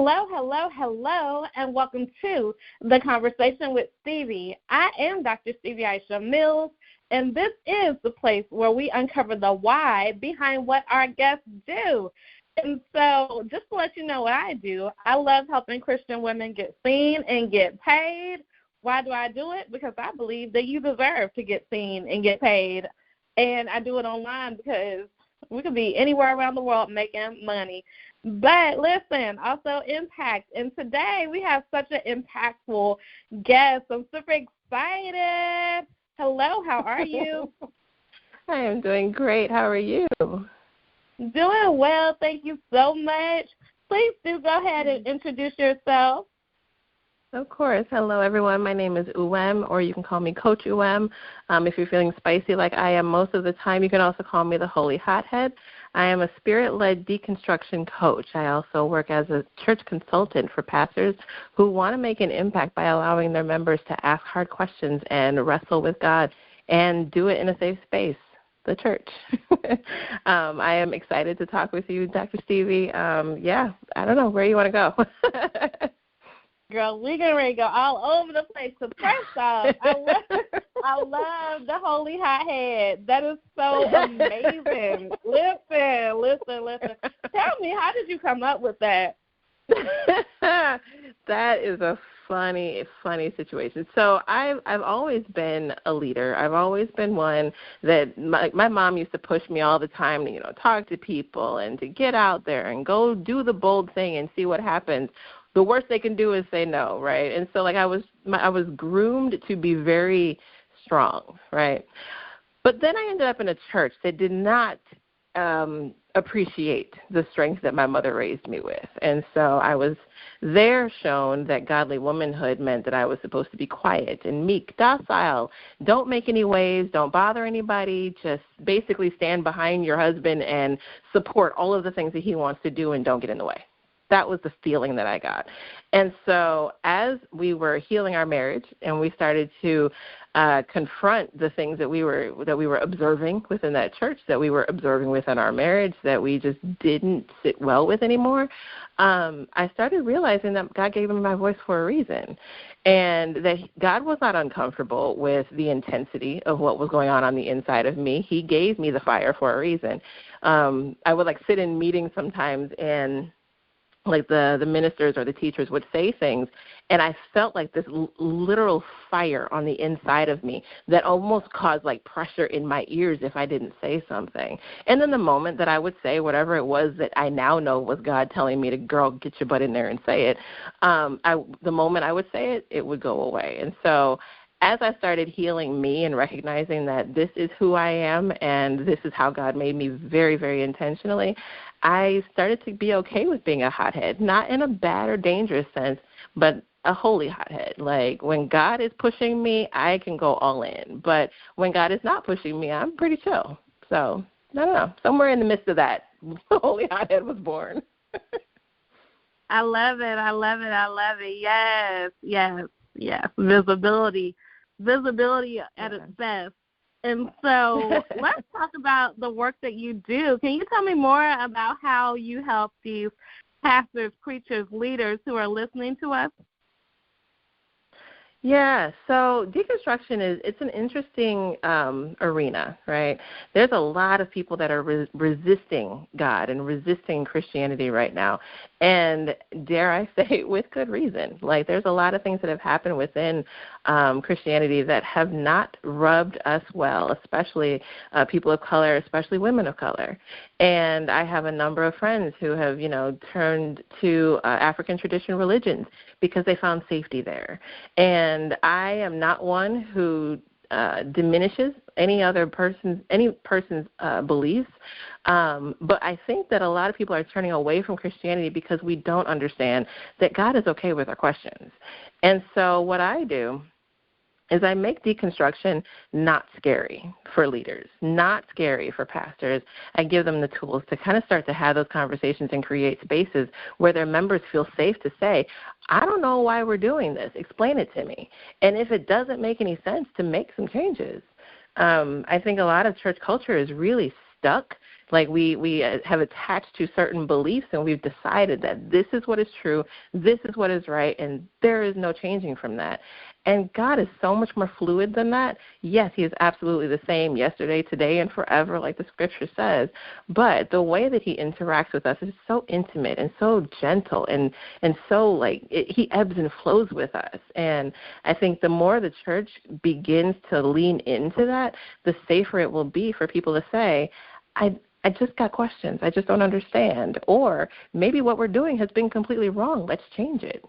Hello, hello, hello, and welcome to The Conversation with Stevie. I am Dr. Stevie Aisha Mills, and this is the place where we uncover the why behind what our guests do. And so just to let you know what I do, I love helping Christian women get seen and get paid. Why do I do it? Because I believe that you deserve to get seen and get paid. And I do it online because we could be anywhere around the world making money. But listen, also impact. And today we have such an impactful guest. I'm super excited. Hello, how are you? I am doing great. How are you? Doing well. Thank you so much. Please do go ahead and introduce yourself. Of course. Hello, everyone. My name is Uwem, or you can call me Coach Uwem. If you're feeling spicy like I am most of the time, you can also call me the Holy Hothead. I am a Spirit-led Deconstruction Coach. I also work as a church consultant for pastors who want to make an impact by allowing their members to ask hard questions and wrestle with God and do it in a safe space, the church. I am excited to talk with you, Dr. Stevie. I don't know. Where you want to go? Girl, we're getting ready to go all over the place. So first off, I love the Holy Hothead. That is so amazing. Listen. Tell me, how did you come up with that? That is a funny situation. So I've always been a leader. I've always been one that my mom used to push me all the time to, talk to people and to get out there and go do the bold thing and see what happens. The worst they can do is say no, right? And so, I was groomed to be very strong, right? But then I ended up in a church that did not appreciate the strength that my mother raised me with. And so I was there shown that godly womanhood meant that I was supposed to be quiet and meek, docile, don't make any waves, don't bother anybody, just basically stand behind your husband and support all of the things that he wants to do and don't get in the way. That was the feeling that I got. And so as we were healing our marriage and we started to confront the things that we were observing within that church, that we were observing within our marriage, that we just didn't sit well with anymore, I started realizing that God gave me my voice for a reason, and that God was not uncomfortable with the intensity of what was going on the inside of me. He gave me the fire for a reason. I would sit in meetings sometimes and the ministers or the teachers would say things, and I felt like this literal fire on the inside of me that almost caused pressure in my ears if I didn't say something. And then the moment that I would say whatever it was that I now know was God telling me to, girl, get your butt in there and say it, the moment I would say it, it would go away. And so as I started healing me and recognizing that this is who I am and this is how God made me very, very intentionally, I started to be okay with being a hothead, not in a bad or dangerous sense, but a holy hothead. When God is pushing me, I can go all in. But when God is not pushing me, I'm pretty chill. So, I don't know. Somewhere in the midst of that, the holy hothead was born. I love it. Yes. Visibility at its best. And so let's talk about the work that you do. Can you tell me more about how you help these pastors, preachers, leaders who are listening to us? Yeah, so deconstruction it's an interesting arena, right? There's a lot of people that are resisting God and resisting Christianity right now, and dare I say, with good reason. There's a lot of things that have happened within Christianity that have not rubbed us well, especially people of color, especially women of color. And I have a number of friends who have, turned to African tradition religions because they found safety there. And I am not one who diminishes any person's beliefs, but I think that a lot of people are turning away from Christianity because we don't understand that God is okay with our questions. And so what I do is I make deconstruction not scary for leaders, not scary for pastors. I give them the tools to kind of start to have those conversations and create spaces where their members feel safe to say, I don't know why we're doing this. Explain it to me. And if it doesn't make any sense, to make some changes. I think a lot of church culture is really stuck Like we have attached to certain beliefs, and we've decided that this is what is true, this is what is right, and there is no changing from that. And God is so much more fluid than that. Yes, he is absolutely the same yesterday, today, and forever, like the scripture says. But the way that he interacts with us is so intimate and so gentle and so like he ebbs and flows with us. And I think the more the church begins to lean into that, the safer it will be for people to say, I just got questions. I just don't understand. Or maybe what we're doing has been completely wrong. Let's change it.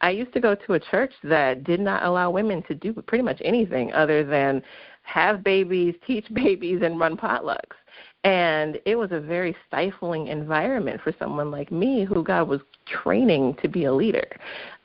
I used to go to a church that did not allow women to do pretty much anything other than have babies, teach babies, and run potlucks. And it was a very stifling environment for someone like me who God was training to be a leader.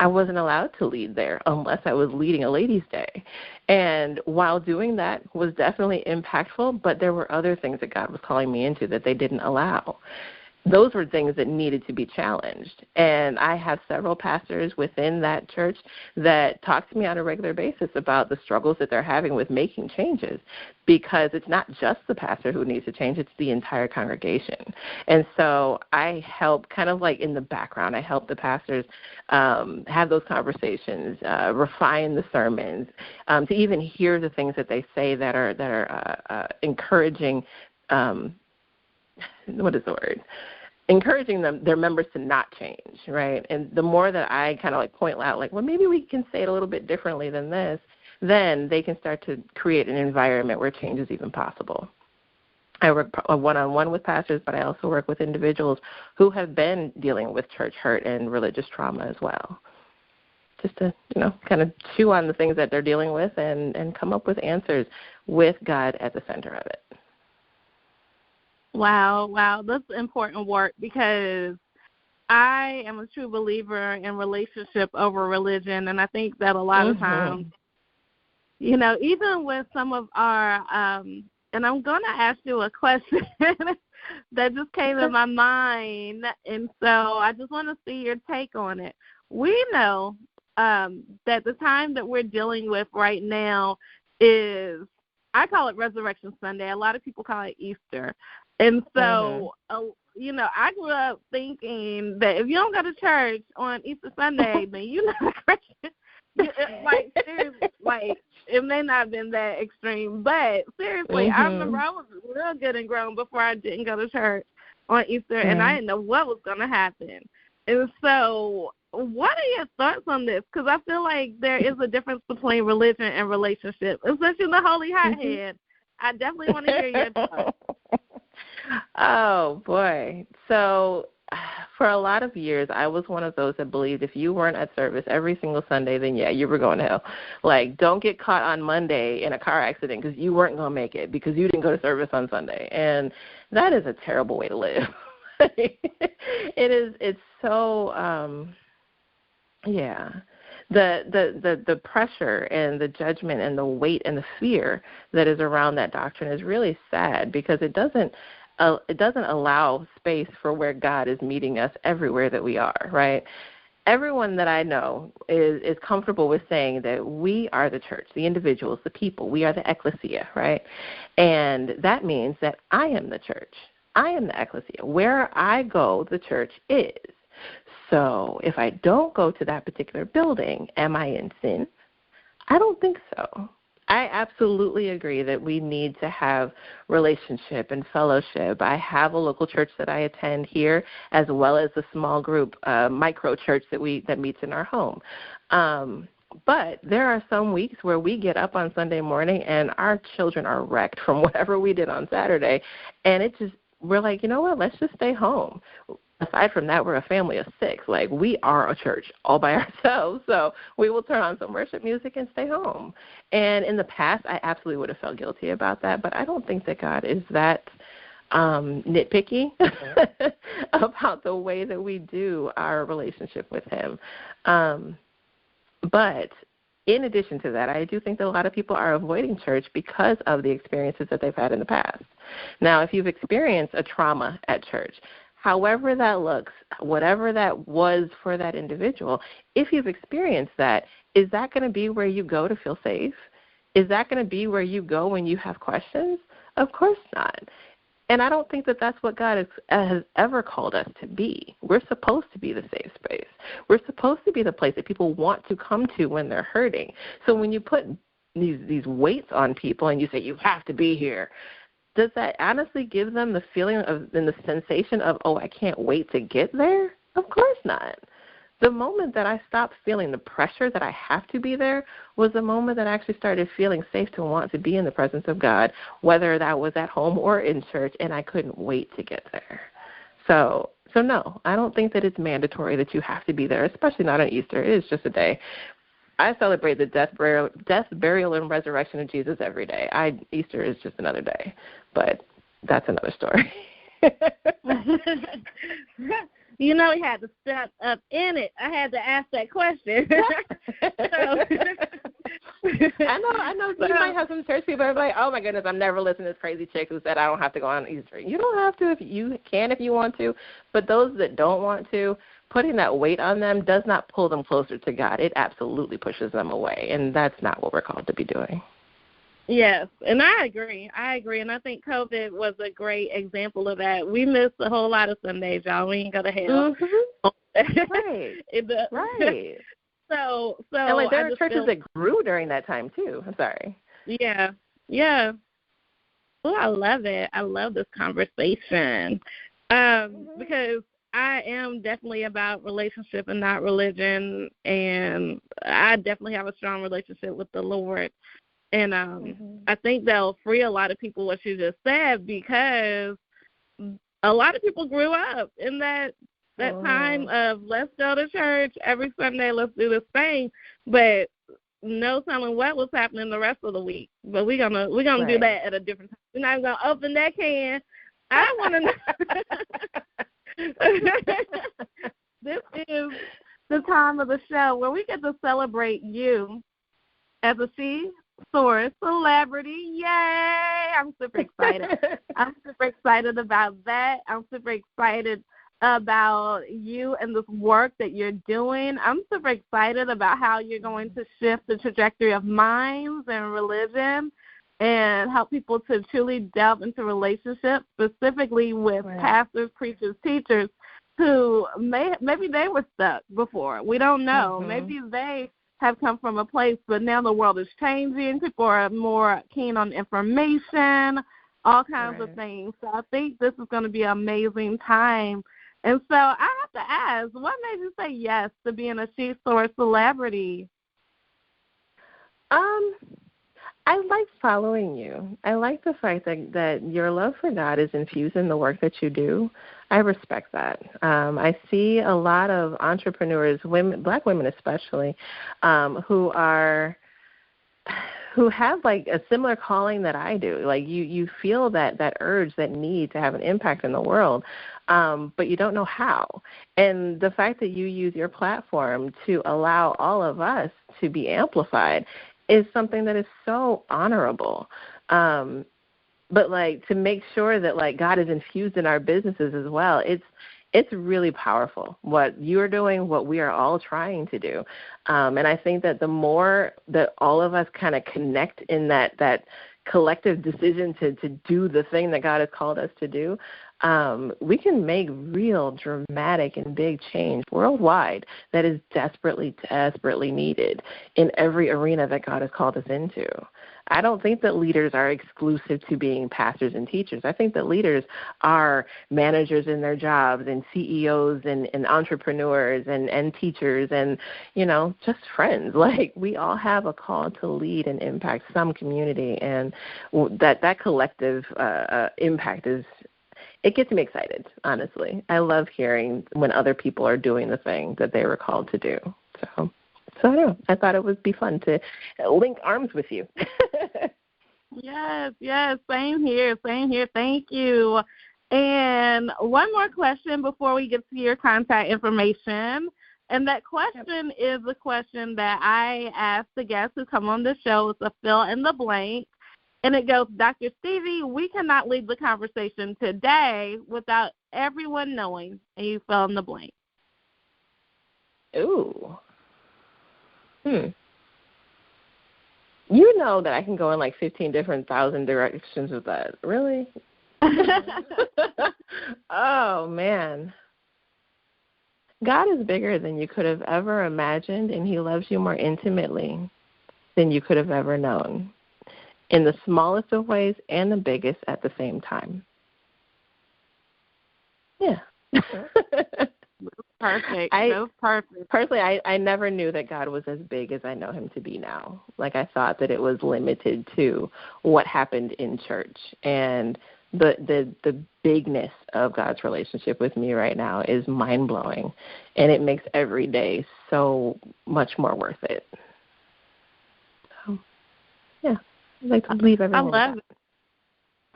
I wasn't allowed to lead there unless I was leading a ladies' day. And while doing that was definitely impactful, but there were other things that God was calling me into that they didn't allow. Those were things that needed to be challenged. And I have several pastors within that church that talk to me on a regular basis about the struggles that they're having with making changes, because it's not just the pastor who needs to change, it's the entire congregation. And so I help kind of like in the background, I help the pastors have those conversations, refine the sermons, to even hear the things that they say that are encouraging, what is the word? Encouraging their members to not change, right? And the more that I kind of like point out, like, well, maybe we can say it a little bit differently than this, then they can start to create an environment where change is even possible. I work one-on-one with pastors, but I also work with individuals who have been dealing with church hurt and religious trauma as well, just to, kind of chew on the things that they're dealing with and come up with answers with God at the center of it. Wow, that's important work, because I am a true believer in relationship over religion, and I think that a lot of times, even with some of our, and I'm going to ask you a question that just came in my mind, and so I just want to see your take on it. We know that the time that we're dealing with right now is, I call it Resurrection Sunday. A lot of people call it Easter. And so, I grew up thinking that if you don't go to church on Easter Sunday, then you're not a Christian. Like, seriously, like, it may not have been that extreme, but seriously, I remember I was real good and grown before I didn't go to church on Easter, and I didn't know what was going to happen. And so, what are your thoughts on this? Because I feel like there is a difference between religion and relationship, especially the holy hothead. I definitely want to hear your thoughts. Oh, boy. So for a lot of years, I was one of those that believed if you weren't at service every single Sunday, then, yeah, you were going to hell. Like, don't get caught on Monday in a car accident because you weren't going to make it because you didn't go to service on Sunday. And that is a terrible way to live. It's so, The pressure and the judgment and the weight and the fear that is around that doctrine is really sad, because it doesn't allow space for where God is meeting us everywhere that we are, right? Everyone that I know is comfortable with saying that we are the church, the individuals, the people. We are the ecclesia, right? And that means that I am the church. I am the ecclesia. Where I go, the church is. So if I don't go to that particular building, am I in sin? I don't think so. I absolutely agree that we need to have relationship and fellowship. I have a local church that I attend here, as well as a small group, microchurch that meets in our home. But there are some weeks where we get up on Sunday morning and our children are wrecked from whatever we did on Saturday, and we're like, you know what, let's just stay home. Aside from that, we're a family of 6. Like, we are a church all by ourselves, so we will turn on some worship music and stay home. And in the past, I absolutely would have felt guilty about that, but I don't think that God is that nitpicky about the way that we do our relationship with him. But in addition to that, I do think that a lot of people are avoiding church because of the experiences that they've had in the past. Now, if you've experienced a trauma at church, however that looks, whatever that was for that individual, if you've experienced that, is that going to be where you go to feel safe? Is that going to be where you go when you have questions? Of course not. And I don't think that that's what God has ever called us to be. We're supposed to be the safe space. We're supposed to be the place that people want to come to when they're hurting. So when you put these weights on people and you say, you have to be here, does that honestly give them the feeling of and the sensation of, oh, I can't wait to get there? Of course not. The moment that I stopped feeling the pressure that I have to be there was the moment that I actually started feeling safe to want to be in the presence of God, whether that was at home or in church, and I couldn't wait to get there. So no, I don't think that it's mandatory that you have to be there, especially not on Easter. It is just a day. I celebrate the death, burial, and resurrection of Jesus every day. Easter is just another day, but that's another story. You know, he had to step up in it. I had to ask that question. I know. You might have some church people who are like, oh, my goodness, I'm never listening to this crazy chick who said I don't have to go on Easter. You don't have to if you can if you want to. But those that don't want to, putting that weight on them does not pull them closer to God. It absolutely pushes them away, and that's not what we're called to be doing. Yes, and I agree. And I think COVID was a great example of that. We missed a whole lot of Sundays, y'all. We ain't go to hell. Mm-hmm. Right. Right. So and like there are churches that grew during that time too. I'm sorry. Yeah. Yeah. Oh, I love it. I love this conversation. Because I am definitely about relationship and not religion, and I definitely have a strong relationship with the Lord. And I think that'll free a lot of people, what you just said, because a lot of people grew up in that time of let's go to church every Sunday, let's do this thing, but no telling what was happening the rest of the week. But we're gonna do that at a different time. We're not gonna open that can. I want to know. This is the time of the show where we get to celebrate you as a source celebrity. Yay! I'm super excited. I'm super excited about that. I'm super excited about you and this work that you're doing. I'm super excited about how you're going to shift the trajectory of minds and religion and help people to truly delve into relationships, specifically with pastors, preachers, teachers who maybe they were stuck before. We don't know. Maybe they have come from a place, but now the world is changing. People are more keen on information, all kinds of things. So I think this is going to be an amazing time. And so I have to ask, what made you say yes to being a She Source celebrity? I like following you. I like the fact that your love for God is infused in the work that you do. I respect that. I see a lot of entrepreneurs, women, Black women especially, who have like a similar calling that I do. Like you feel that urge, that need to have an impact in the world, but you don't know how. And the fact that you use your platform to allow all of us to be amplified is something that is so honorable. But like to make sure that like God is infused in our businesses as well, it's really powerful what you're doing, what we are all trying to do. And I think that the more that all of us kind of connect in that collective decision to do the thing that God has called us to do, we can make real dramatic and big change worldwide that is desperately, desperately needed in every arena that God has called us into. I don't think that leaders are exclusive to being pastors and teachers. I think that leaders are managers in their jobs and CEOs and entrepreneurs and teachers and, just friends. Like we all have a call to lead and impact some community, and that collective impact it gets me excited, honestly. I love hearing when other people are doing the thing that they were called to do. So I don't know. I thought it would be fun to link arms with you. Yes, same here. Thank you. And one more question before we get to your contact information. And that question is the question that I ask the guests who come on the show. It's a fill in the blank. And it goes, Dr. Stevie, we cannot leave the conversation today without everyone knowing, and you fill in the blank. Ooh. You know that I can go in like 15 different thousand directions with that. Really? Oh, man. God is bigger than you could have ever imagined, and he loves you more intimately than you could have ever known, in the smallest of ways and the biggest at the same time. Yeah. Perfect. That's perfect. Personally, I never knew that God was as big as I know him to be now. Like, I thought that it was limited to what happened in church. And the bigness of God's relationship with me right now is mind-blowing. And it makes every day so much more worth it. So, yeah, I'd like to leave everyone with that.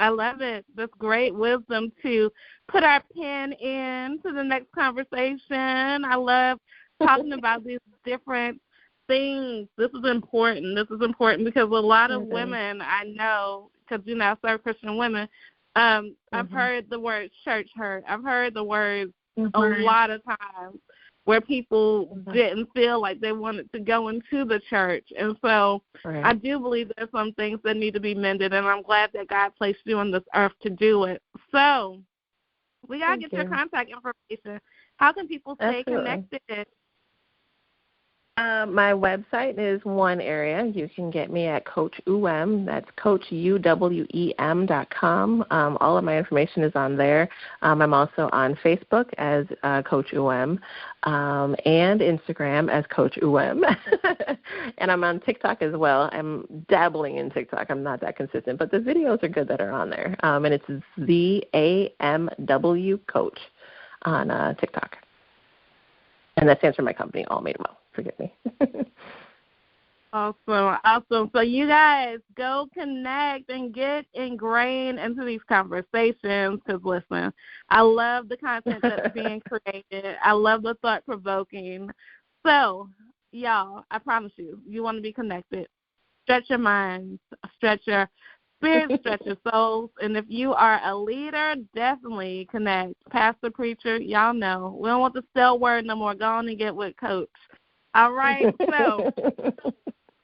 I love it. That's great wisdom to put our pen in to the next conversation. I love talking about these different things. This is important. This is important because a lot of women I know, because, you know, I serve Christian women, I've heard the word church hurt. I've heard the word a lot of times where people didn't feel like they wanted to go into the church. And so I do believe there's some things that need to be mended, and I'm glad that God placed you on this earth to do it. So we got to get your contact information. How can people stay connected? My website is one area. You can get me at Coach Uwem. That's CoachUwem.com. All of my information is on there. I'm also on Facebook as Coach Uwem and Instagram as Coach Uwem. And I'm on TikTok as well. I'm dabbling in TikTok. I'm not that consistent, but the videos are good that are on there. And it's the AMW Coach on TikTok. And that stands for my company, All Made Well. Forgive me. Awesome. So you guys go connect and get ingrained into these conversations because, listen, I love the content that's being created. I love the thought-provoking. So, y'all, I promise you, you want to be connected. Stretch your minds, stretch your spirit, stretch your souls. And if you are a leader, definitely connect. Pastor, preacher, y'all know. We don't want the stale word no more. Go on and get with Coach. All right, so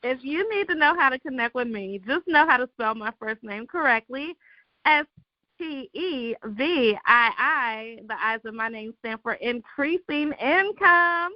if you need to know how to connect with me, just know how to spell my first name correctly, Stevii. The I's in my name stand for increasing income.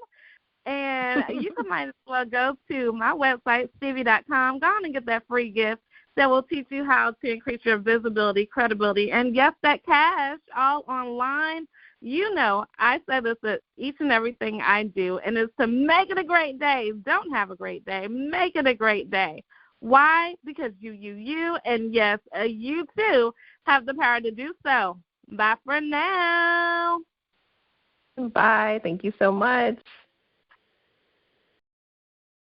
And you can might as well go to my website, Stevii.com. Go on and get that free gift that will teach you how to increase your visibility, credibility, and yes, that cash all online. You know, I say this at each and everything I do, and it's to make it a great day. Don't have a great day. Make it a great day. Why? Because you, and yes, you too have the power to do so. Bye for now. Bye. Thank you so much.